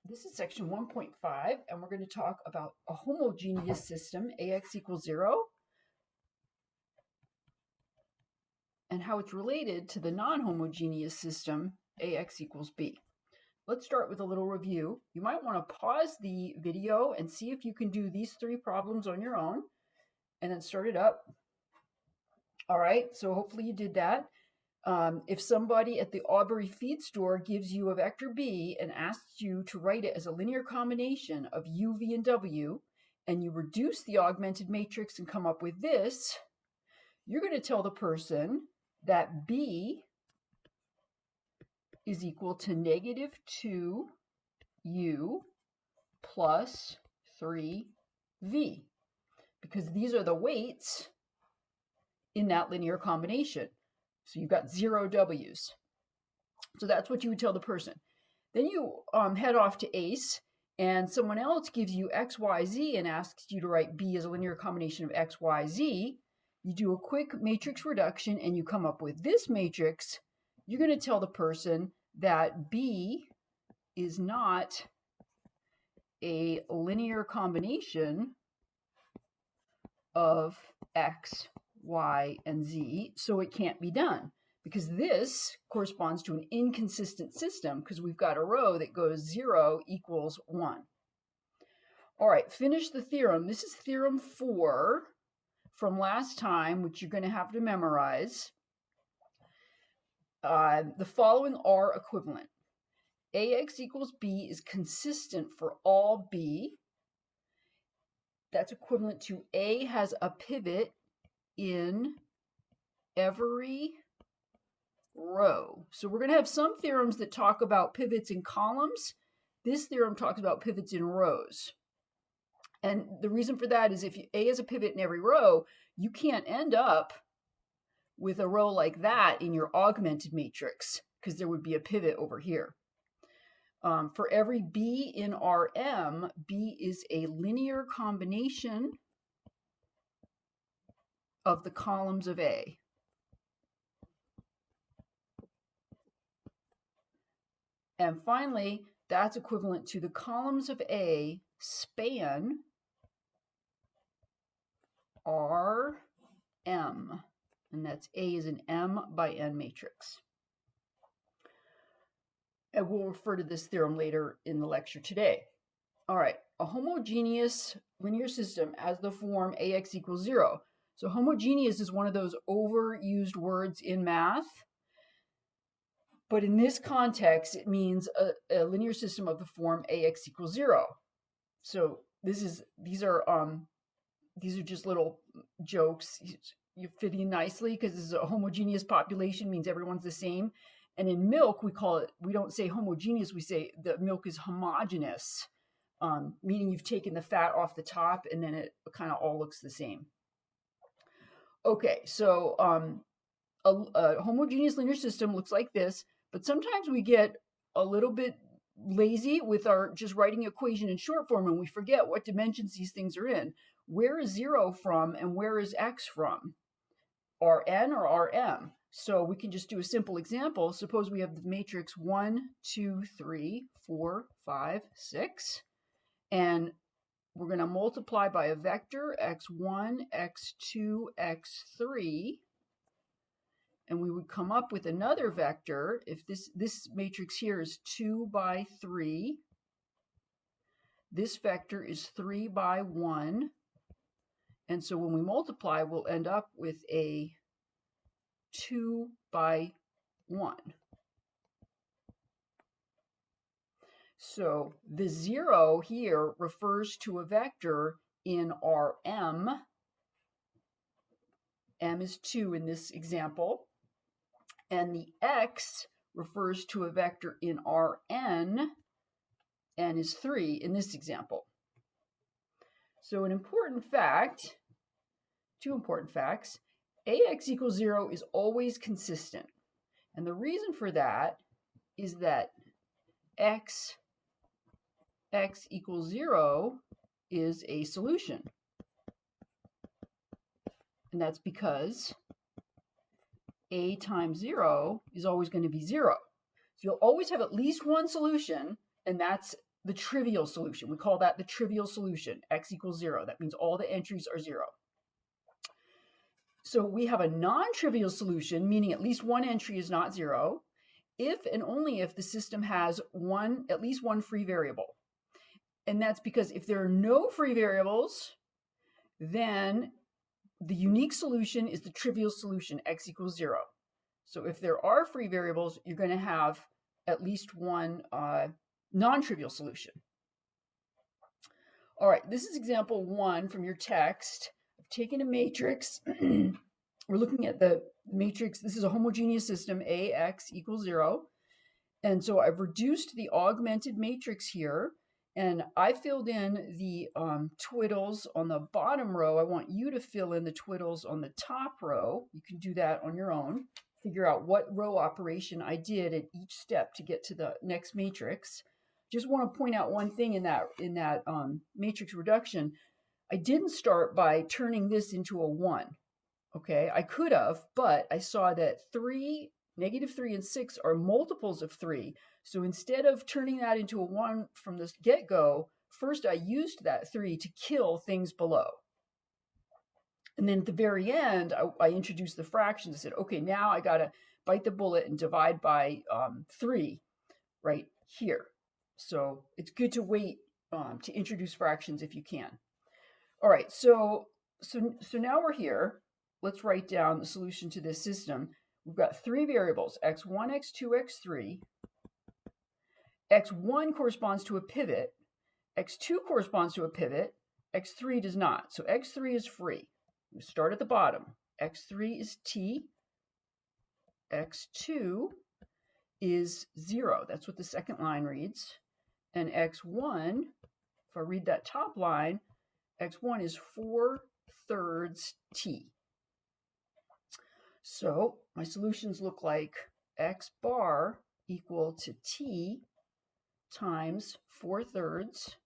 This is section 1.5, and we're going to talk about a homogeneous system, AX equals 0, and how it's related to the non-homogeneous system, AX equals B. Let's start with a little review. You might want to pause the video and see if you can do these three problems on your own, and then start it up. All right, so hopefully you did that. If somebody at the Aubrey feed store gives you a vector B and asks you to write it as a linear combination of U, V, and W, and you reduce the augmented matrix and come up with this, you're going to tell the person that B is equal to negative 2U plus 3V, because these are the weights in that linear combination. So you've got 0 W's. So that's what you would tell the person. Then you head off to ACE, and someone else gives you X, Y, Z and asks you to write B as a linear combination of X, Y, Z. You do a quick matrix reduction and you come up with this matrix. You're going to tell the person that B is not a linear combination of X, Y, and Z, so it can't be done, because this corresponds to an inconsistent system because we've got a row that goes 0 equals 1. All right, finish the theorem. This is theorem 4 from last time, which you're going to have to memorize. The following are equivalent. AX equals B is consistent for all B. That's equivalent to A has a pivot in every row. So we're going to have some theorems that talk about pivots in columns. This theorem talks about pivots in rows. And the reason for that is if A is a pivot in every row, you can't end up with a row like that in your augmented matrix because there would be a pivot over here. For every B in Rm, B is a linear combination of the columns of A. And finally, that's equivalent to the columns of A span Rm, and that's A is an M by N matrix. And we'll refer to this theorem later in the lecture today. All right, a homogeneous linear system has the form AX equals 0. So homogeneous is one of those overused words in math. But in this context, it means a linear system of the form AX equals 0. So these are just little jokes. You fit in nicely because this is a homogeneous population, means everyone's the same. And in milk, we don't say homogeneous, we say the milk is homogeneous, meaning you've taken the fat off the top and then it kind of all looks the same. Okay, so a homogeneous linear system looks like this, but sometimes we get a little bit lazy with our just writing equation in short form and we forget what dimensions these things are in. Where is 0 from and where is X from? Rn or Rm? So we can just do a simple example. Suppose we have the matrix 1, 2, 3, 4, 5, 6, and we're going to multiply by a vector x1, x2, x3, and we would come up with another vector. If this matrix here is 2 by 3, this vector is 3 by 1, and so when we multiply, we'll end up with a 2 by 1. So the 0 here refers to a vector in Rm. M is 2 in this example. And the X refers to a vector in Rn. N is 3 in this example. So an important fact, two important facts, AX equals 0 is always consistent. And the reason for that is that X equals 0 is a solution. And that's because A times 0 is always going to be 0. So you'll always have at least one solution, and that's the trivial solution. We call that the trivial solution, x equals 0. That means all the entries are 0. So we have a non-trivial solution, meaning at least one entry is not 0, if and only if the system has at least one free variable. And that's because if there are no free variables, then the unique solution is the trivial solution, x equals 0. So if there are free variables, you're going to have at least one non-trivial solution. All right, this is example 1 from your text. I've taken a matrix. We're looking at the matrix. This is a homogeneous system, AX equals 0. And so I've reduced the augmented matrix here, and I filled in the twiddles on the bottom row. I want you to fill in the twiddles on the top row. You can do that on your own. Figure out what row operation I did at each step to get to the next matrix. Just want to point out one thing in that matrix reduction. I didn't start by turning this into a 1. Okay, I could have, but I saw that -3 and 6 are multiples of 3. So instead of turning that into a 1 from the get-go, first I used that 3 to kill things below. And then at the very end, I introduced the fractions. I said, okay, now I got to bite the bullet and divide by 3 right here. So it's good to wait to introduce fractions if you can. All right, so now we're here. Let's write down the solution to this system. We've got 3 variables, x1, x2, x3. x1 corresponds to a pivot. x2 corresponds to a pivot. x3 does not. So x3 is free. We start at the bottom. x3 is t. x2 is 0. That's what the second line reads. And x1, if I read that top line, x1 is 4/3 t. So my solutions look like x bar equal to t times 4/3,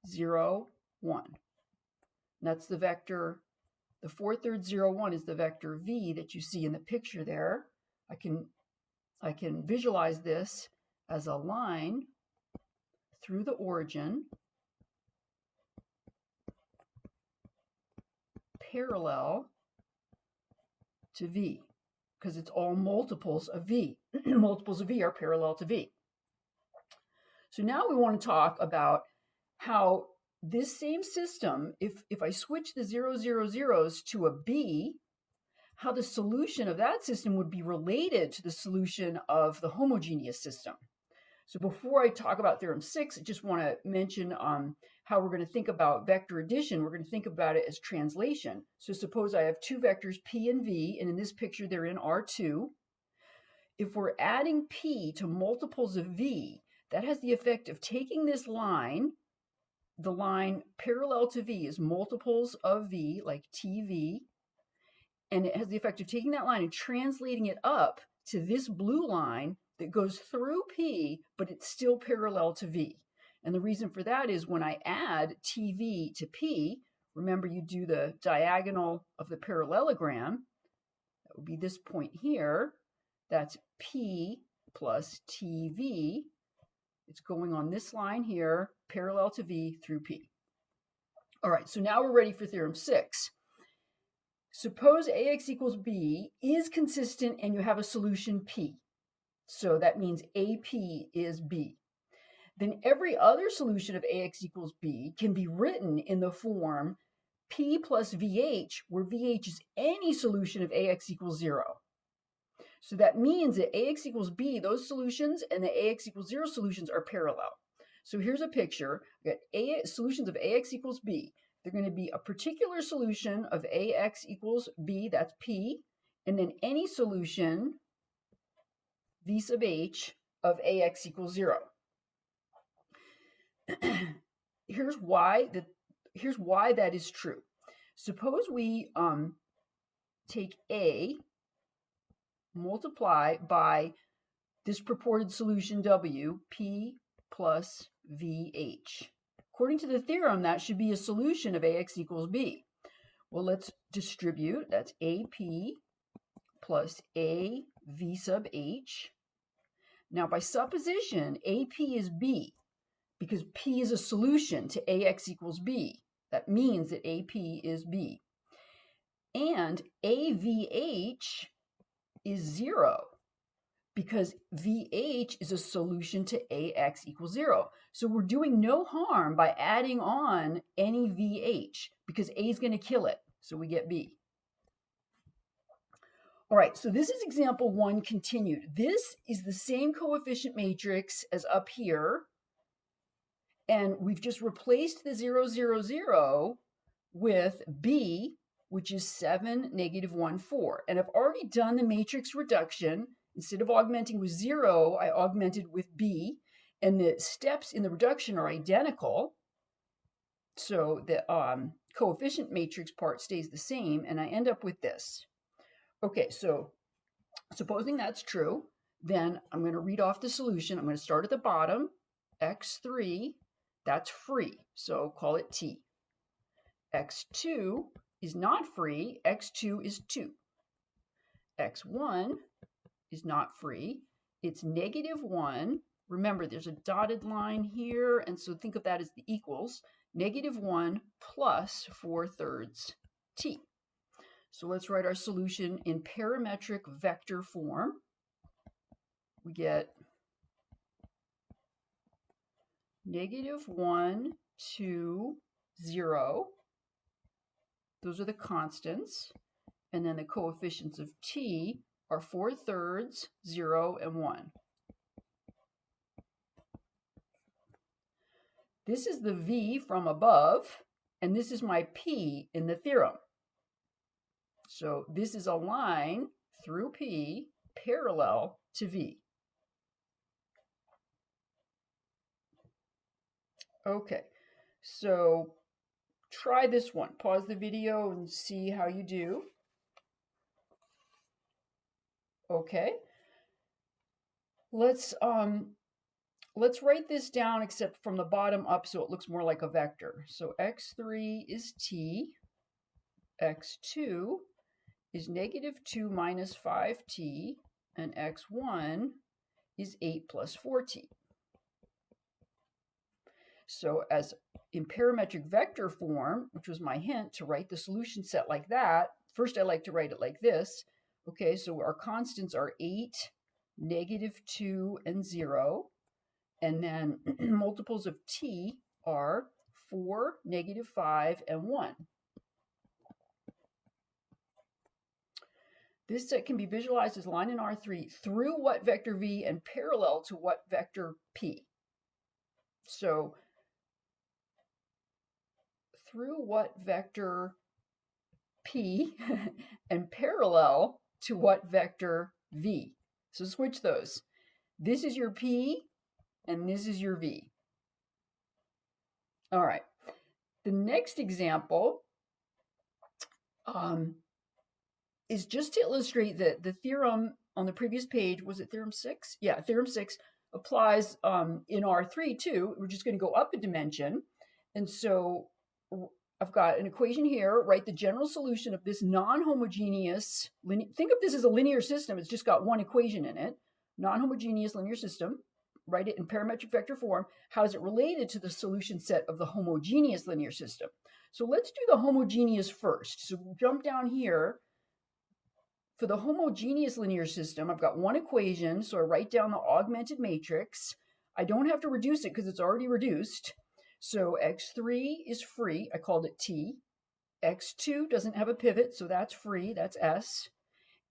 0, 1. And that's the vector. The 4/3, 0, 1 is the vector v that you see in the picture there. I can visualize this as a line through the origin parallel to v, because it's all multiples of v. Multiples of v are parallel to v. So now we want to talk about how this same system, if I switch the 0, 0, 0s to a b, how the solution of that system would be related to the solution of the homogeneous system. So before I talk about theorem 6, I just want to mention how we're going to think about vector addition. We're going to think about it as translation. So suppose I have 2 vectors p and v, and in this picture they're in R2. If we're adding p to multiples of v, that has the effect of taking this line, the line parallel to v is multiples of v, like tv, and it has the effect of taking that line and translating it up to this blue line that goes through p, but it's still parallel to v. And the reason for that is when I add tv to p, remember you do the diagonal of the parallelogram, that would be this point here, that's p plus tv. It's going on this line here, parallel to v through p. All right, so now we're ready for theorem 6. Suppose ax equals b is consistent and you have a solution p. So that means AP is b. Then every other solution of ax equals b can be written in the form p plus vh, where vh is any solution of ax equals 0. So that means that ax equals b, those solutions, and the ax equals 0 solutions are parallel. So here's a picture. We got solutions of ax equals b. They're going to be a particular solution of ax equals b, that's p, and then any solution v sub h of ax equals 0. Here's why that is true. Suppose we take a, multiply by this purported solution w, p plus vh. According to the theorem, that should be a solution of ax equals b. Well, let's distribute. That's ap plus a v sub h. Now, by supposition, AP is b. because P is a solution to AX equals B. That means that AP is B. And AVH is 0 because VH is a solution to AX equals 0. So we're doing no harm by adding on any VH because A is going to kill it. So we get B. All right, so this is example 1 continued. This is the same coefficient matrix as up here. And we've just replaced the 0, 0, 0 with B, which is 7, -1, 4. And I've already done the matrix reduction. Instead of augmenting with 0, I augmented with B. And the steps in the reduction are identical. So the coefficient matrix part stays the same. And I end up with this. Okay, so supposing that's true, then I'm going to read off the solution. I'm going to start at the bottom. X3, that's free, so call it T. X2 is not free. X2 is 2. X1 is not free. It's -1. Remember, there's a dotted line here, and so think of that as the equals. -1 plus 4/3 T. So let's write our solution in parametric vector form. We get -1, 2, 0. Those are the constants. And then the coefficients of T are 4/3, 0, and 1. This is the V from above, and this is my P in the theorem. So this is a line through P parallel to V. Okay, so try this one. Pause the video and see how you do. Okay, let's write this down except from the bottom up so it looks more like a vector. So X3 is T, X2 is -2 minus 5T, and X1 is 8 plus 4T. So as in parametric vector form, which was my hint to write the solution set like that, first I like to write it like this. Okay, so our constants are 8, -2, and 0. And then multiples of T are 4, -5, and 1. This set can be visualized as line in R3 through what vector V and parallel to what vector P. So through what vector P and parallel to what vector V. So switch those. This is your P and this is your V. All right. The next example is just to illustrate that the theorem on the previous page, was it theorem 6? Yeah, theorem 6 applies in R3 too. We're just going to go up a dimension. And so I've got an equation here, write the general solution of this non-homogeneous, think of this as a linear system, it's just got one equation in it, non-homogeneous linear system, write it in parametric vector form. How is it related to the solution set of the homogeneous linear system? So let's do the homogeneous first. So we'll jump down here. For the homogeneous linear system, I've got one equation, so I write down the augmented matrix. I don't have to reduce it because it's already reduced. So X3 is free, I called it T. X2 doesn't have a pivot, so that's free, that's S.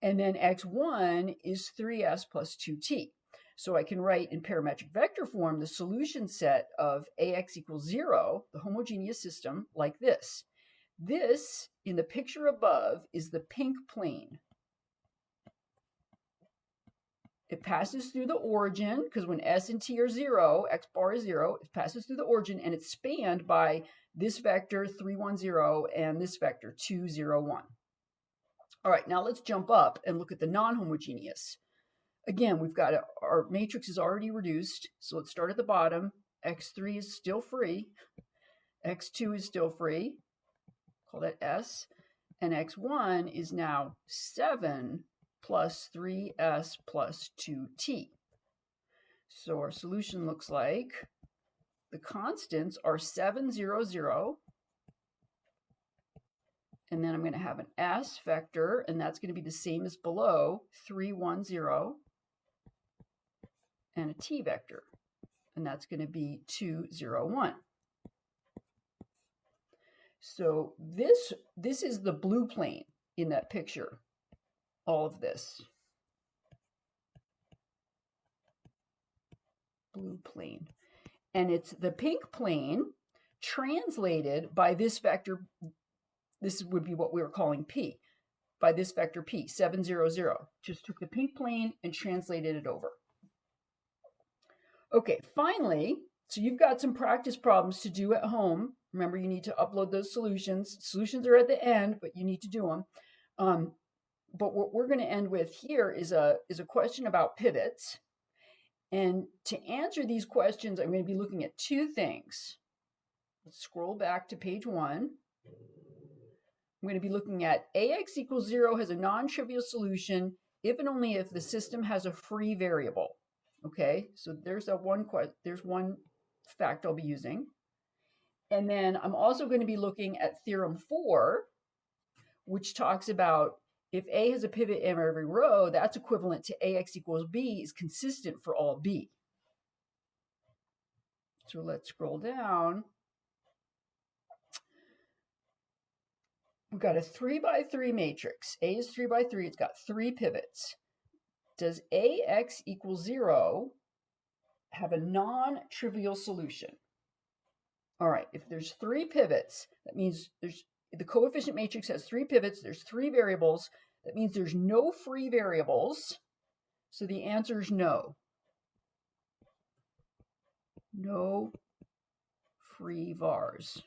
And then X1 is 3S plus 2T. So I can write in parametric vector form the solution set of AX equals 0, the homogeneous system, like this. This, in the picture above, is the pink plane. It passes through the origin, because when S and T are 0, X bar is 0, it passes through the origin, and it's spanned by this vector 3, 1, 0 and this vector 2, 0, 1. All right, now let's jump up and look at the non-homogeneous. Again, we've got our matrix is already reduced, so let's start at the bottom. X3 is still free. X2 is still free. Call that S. And X1 is now 7 plus 3S plus 2T. So our solution looks like the constants are 7, 0, 0. And then I'm going to have an S vector, and that's going to be the same as below, 3, 1, 0. And a T vector, and that's going to be 2, 0, 1. So this is the blue plane in that picture, all of this. Blue plane. And it's the pink plane translated by this vector. This would be what we were calling P, by this vector P, 7, 0, 0. Just took the pink plane and translated it over. Okay, finally, so you've got some practice problems to do at home. Remember, you need to upload those solutions. Solutions are at the end, but you need to do them. But what we're going to end with here is a question about pivots. And to answer these questions, I'm going to be looking at two things. Let's scroll back to page 1. I'm going to be looking at AX equals 0 has a non-trivial solution if and only if the system has a free variable. Okay, so there's one fact I'll be using. And then I'm also going to be looking at theorem 4, which talks about if A has a pivot in every row, that's equivalent to AX equals B is consistent for all B. So let's scroll down. We've got a 3 by 3 matrix. A is 3 by 3. It's got 3 pivots. Does AX equals 0 have a non-trivial solution? All right, if there's 3 pivots, that means the coefficient matrix has 3 pivots, there's 3 variables, that means there's no free variables, so the answer is no. No free vars.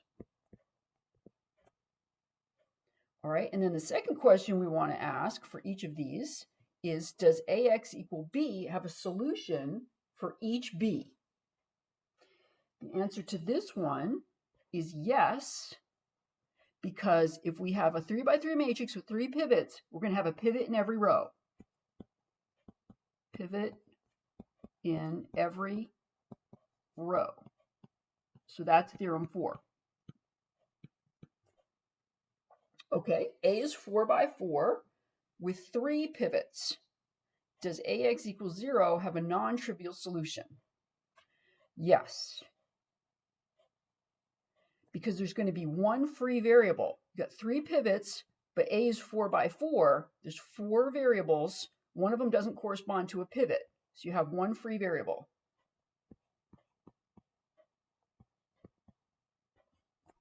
All right, and then the second question we want to ask for each of these is, does AX equal B have a solution for each B? The answer to this one is yes, because if we have a 3 by 3 matrix with 3 pivots, we're going to have a pivot in every row. Pivot in every row. So that's theorem 4. Okay, A is 4 by 4 with 3 pivots. Does AX equals 0 have a non-trivial solution? Yes. Because there's going to be one free variable. You've got 3 pivots, but A is 4 by 4. There's 4 variables. One of them doesn't correspond to a pivot. So you have one free variable.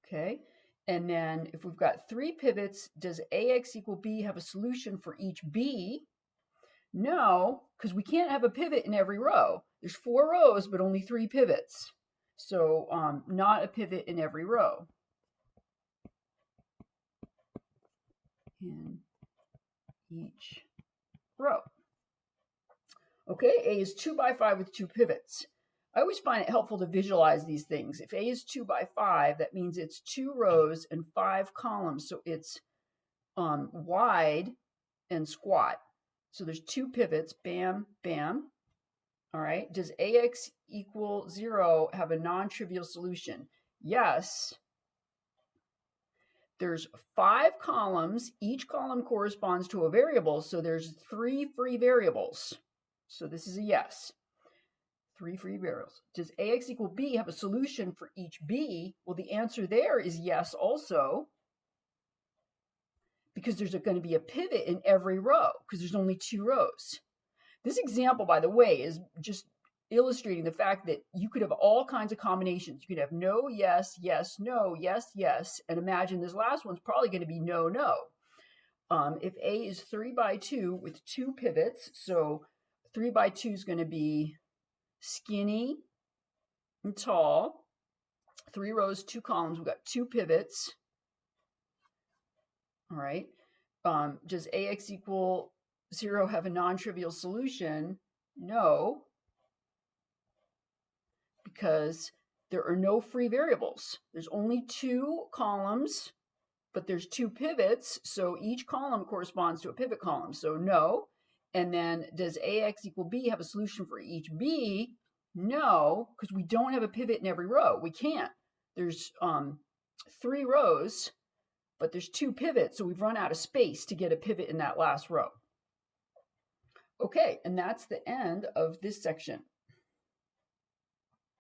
Okay, and then if we've got 3 pivots, does AX equal B have a solution for each B? No, because we can't have a pivot in every row. There's 4 rows, but only 3 pivots. So not a pivot in every row. In each row. Okay, A is 2 by 5 with 2 pivots. I always find it helpful to visualize these things. If A is 2 by 5, that means it's 2 rows and 5 columns. So it's wide and squat. So there's 2 pivots, bam, bam. All right, does AX equal 0 have a non-trivial solution? Yes. There's 5 columns. Each column corresponds to a variable, so there's 3 free variables. So this is a yes. 3 free variables. Does AX equal B have a solution for each B? Well, the answer there is yes also, because there's going to be a pivot in every row, because there's only 2 rows. This example, by the way, is just illustrating the fact that you could have all kinds of combinations. You could have no, yes, yes, no, yes, yes, and imagine this last one's probably going to be no, no. If A is 3 by 2 with 2 pivots, so 3 by 2 is going to be skinny and tall, 3 rows, 2 columns, we've got 2 pivots. All right. Does AX equal 0 have a non-trivial solution? No, because there are no free variables. There's only 2 columns, but there's 2 pivots, so each column corresponds to a pivot column, so no. And then does AX equal B have a solution for each B? No, because we don't have a pivot in every row. We can't. There's 3 rows, but there's 2 pivots, so we've run out of space to get a pivot in that last row. Okay, and that's the end of this section.